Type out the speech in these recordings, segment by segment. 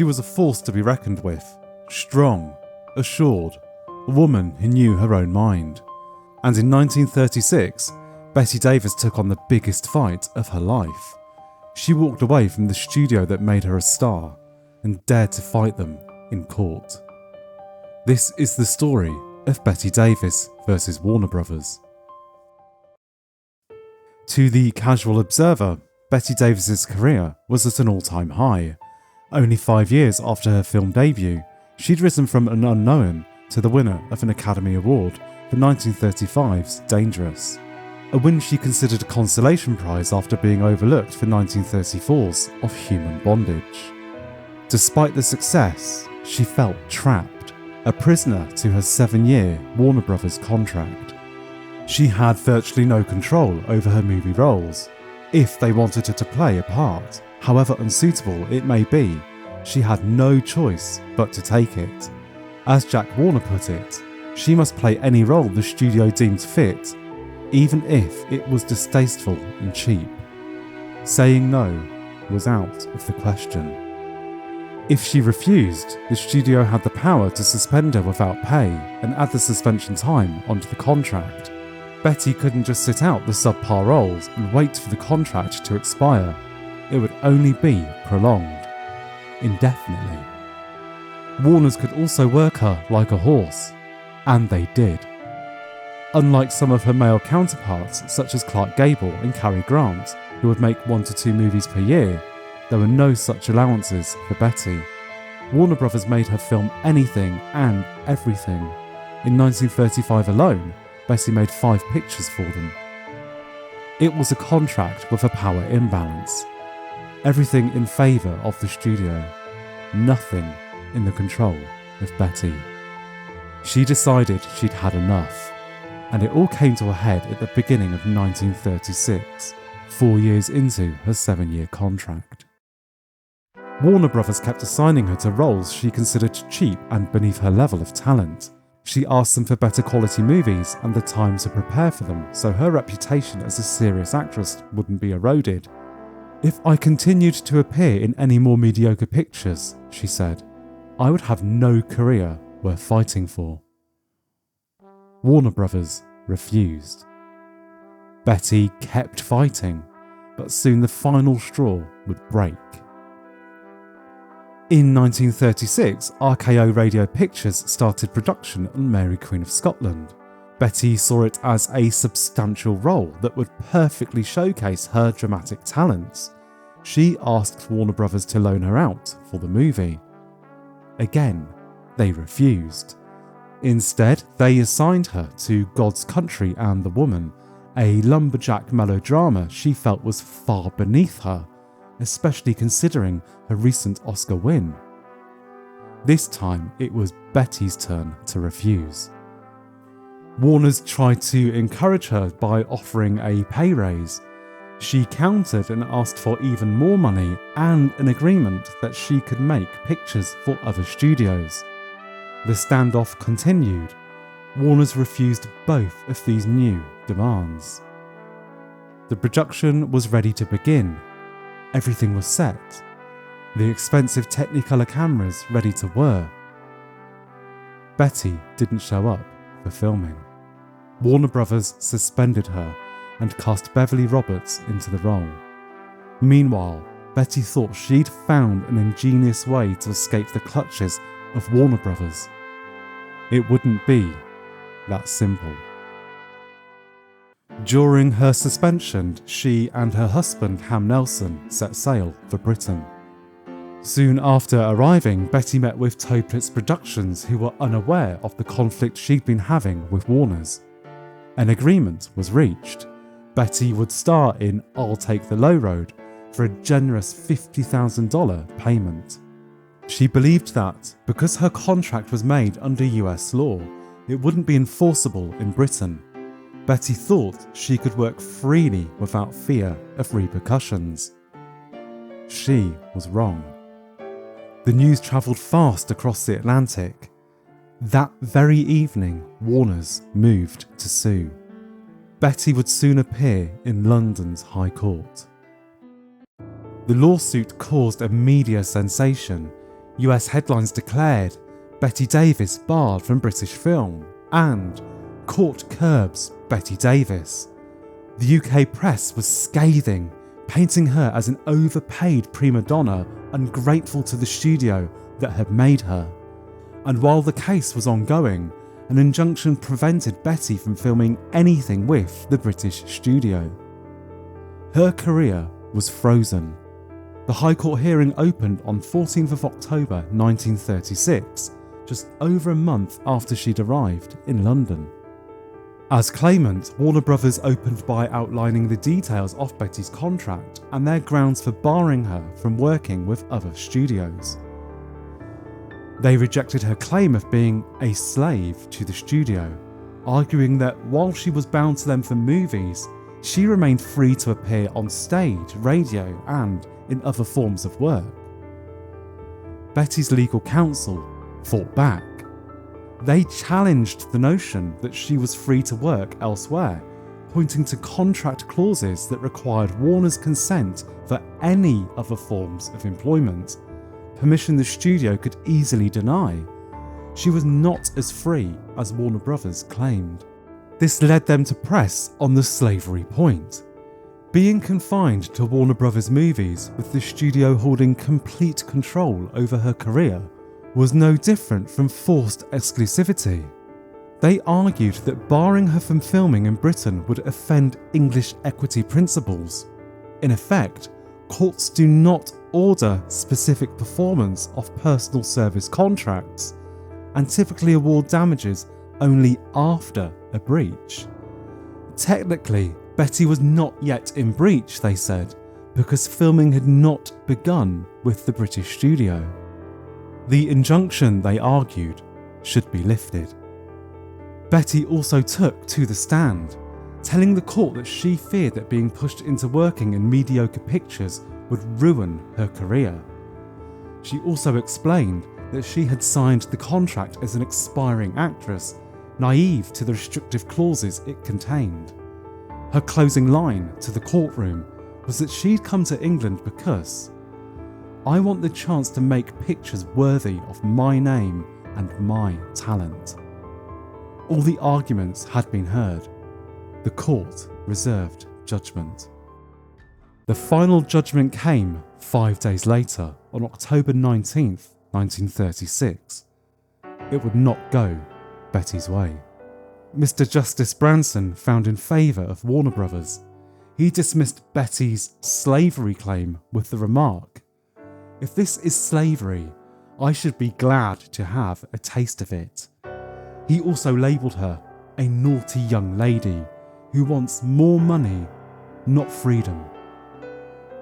She was a force to be reckoned with, strong, assured, a woman who knew her own mind. And in 1936, Bette Davis took on the biggest fight of her life. She walked away from the studio that made her a star and dared to fight them in court. This is the story of Bette Davis versus Warner Brothers. To the casual observer, Bette Davis's career was at an all-time high. Only 5 years after her film debut, she'd risen from an unknown to the winner of an Academy Award for 1935's Dangerous, a win she considered a consolation prize after being overlooked for 1934's Of Human Bondage. Despite the success, she felt trapped, a prisoner to her 7-year Warner Brothers contract. She had virtually no control over her movie roles. If they wanted her to play a part, however unsuitable it may be, she had no choice but to take it. As Jack Warner put it, she must play any role the studio deemed fit, even if it was distasteful and cheap. Saying no was out of the question. If she refused, the studio had the power to suspend her without pay and add the suspension time onto the contract. Bette couldn't just sit out the subpar roles and wait for the contract to expire. It would only be prolonged, indefinitely. Warners could also work her like a horse, and they did. Unlike some of her male counterparts such as Clark Gable and Cary Grant, who would make 1 to 2 movies per year, there were no such allowances for Bette. Warner Brothers made her film anything and everything. In 1935 alone, Bette made 5 pictures for them. It was a contract with a power imbalance. Everything in favour of the studio, nothing in the control of Bette. She decided she'd had enough, and it all came to a head at the beginning of 1936, 4 years into her 7-year contract. Warner Brothers kept assigning her to roles she considered cheap and beneath her level of talent. She asked them for better quality movies and the time to prepare for them so her reputation as a serious actress wouldn't be eroded. "If I continued to appear in any more mediocre pictures," she said, "I would have no career worth fighting for." Warner Brothers refused. Bette kept fighting, but soon the final straw would break. In 1936, RKO Radio Pictures started production on Mary Queen of Scotland. Bette saw it as a substantial role that would perfectly showcase her dramatic talents. She asked Warner Brothers to loan her out for the movie. Again, they refused. Instead, they assigned her to God's Country and the Woman, a lumberjack melodrama she felt was far beneath her, especially considering her recent Oscar win. This time, it was Bette's turn to refuse. Warner's tried to encourage her by offering a pay raise. She countered and asked for even more money and an agreement that she could make pictures for other studios. The standoff continued. Warner's refused both of these new demands. The production was ready to begin. Everything was set. The expensive Technicolor cameras ready to whir. Bette didn't show up for filming. Warner Brothers suspended her and cast Beverly Roberts into the role. Meanwhile, Bette thought she'd found an ingenious way to escape the clutches of Warner Brothers. It wouldn't be that simple. During her suspension, she and her husband Ham Nelson set sail for Britain. Soon after arriving, Bette met with Toplitz Productions, who were unaware of the conflict she'd been having with Warner's. An agreement was reached. Bette would star in I'll Take the Low Road for a generous $50,000 payment. She believed that, because her contract was made under US law, it wouldn't be enforceable in Britain. Bette thought she could work freely without fear of repercussions. She was wrong. The news travelled fast across the Atlantic. That very evening, Warner's moved to sue. Bette would soon appear in London's High Court. The lawsuit caused a media sensation. US headlines declared Bette Davis barred from British film and Court curbs Bette Davis. The UK press was scathing, painting her as an overpaid prima donna ungrateful to the studio that had made her. And while the case was ongoing, an injunction prevented Bette from filming anything with the British studio. Her career was frozen. The High Court hearing opened on 14th of October 1936, just over a month after she'd arrived in London. As claimant, Warner Brothers opened by outlining the details of Bette's contract and their grounds for barring her from working with other studios. They rejected her claim of being a slave to the studio, arguing that while she was bound to them for movies, she remained free to appear on stage, radio, and in other forms of work. Bette's legal counsel fought back. They challenged the notion that she was free to work elsewhere, pointing to contract clauses that required Warner's consent for any other forms of employment, permission the studio could easily deny. She was not as free as Warner Brothers claimed. This led them to press on the slavery point. Being confined to Warner Brothers movies with the studio holding complete control over her career was no different from forced exclusivity. They argued that barring her from filming in Britain would offend English equity principles. In effect, courts do not order specific performance of personal service contracts and typically award damages only after a breach. Technically, Bette was not yet in breach, they said, because filming had not begun with the British studio. The injunction, they argued, should be lifted. Bette also took to the stand, telling the court that she feared that being pushed into working in mediocre pictures would ruin her career. She also explained that she had signed the contract as an expiring actress, naive to the restrictive clauses it contained. Her closing line to the courtroom was that she'd come to England because "I want the chance to make pictures worthy of my name and my talent." All the arguments had been heard. The court reserved judgment. The final judgment came 5 days later, on October 19th, 1936. It would not go Bette's way. Mr. Justice Branson found in favour of Warner Brothers. He dismissed Bette's slavery claim with the remark, "If this is slavery, I should be glad to have a taste of it." He also labelled her a naughty young lady who wants more money, not freedom.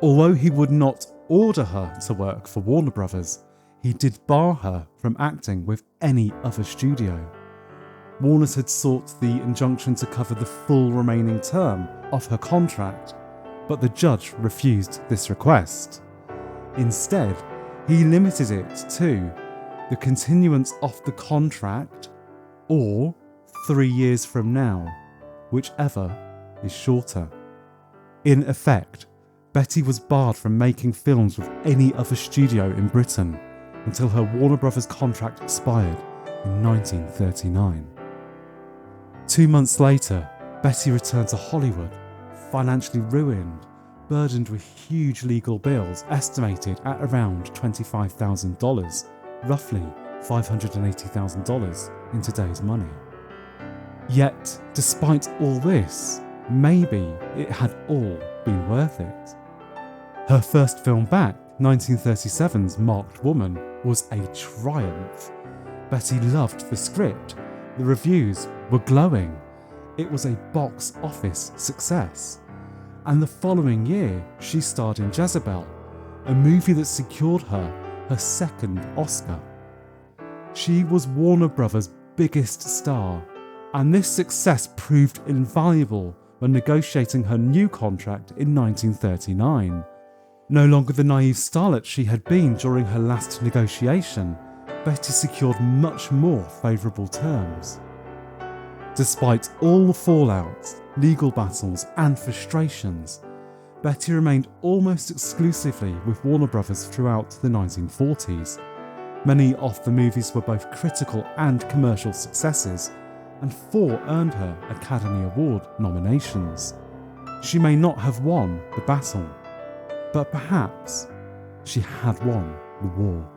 Although he would not order her to work for Warner Brothers, he did bar her from acting with any other studio. Warner's had sought the injunction to cover the full remaining term of her contract, but the judge refused this request. Instead, he limited it to the continuance of the contract or 3 years from now, whichever is shorter. In effect, Bette was barred from making films with any other studio in Britain until her Warner Brothers contract expired in 1939. 2 months later, Bette returned to Hollywood, financially ruined, burdened with huge legal bills estimated at around $25,000, roughly $580,000 in today's money. Yet, despite all this, maybe it had all been worth it. Her first film back, 1937's Marked Woman, was a triumph. Bette loved the script, the reviews were glowing, it was a box office success. And the following year, she starred in Jezebel, a movie that secured her second Oscar. She was Warner Brothers' biggest star, and this success proved invaluable when negotiating her new contract in 1939. No longer the naive starlet she had been during her last negotiation, Bette secured much more favourable terms. Despite all the fallout, legal battles and frustrations, Bette remained almost exclusively with Warner Brothers throughout the 1940s. Many of the movies were both critical and commercial successes, and 4 earned her Academy Award nominations. She may not have won the battle, but perhaps she had won the war.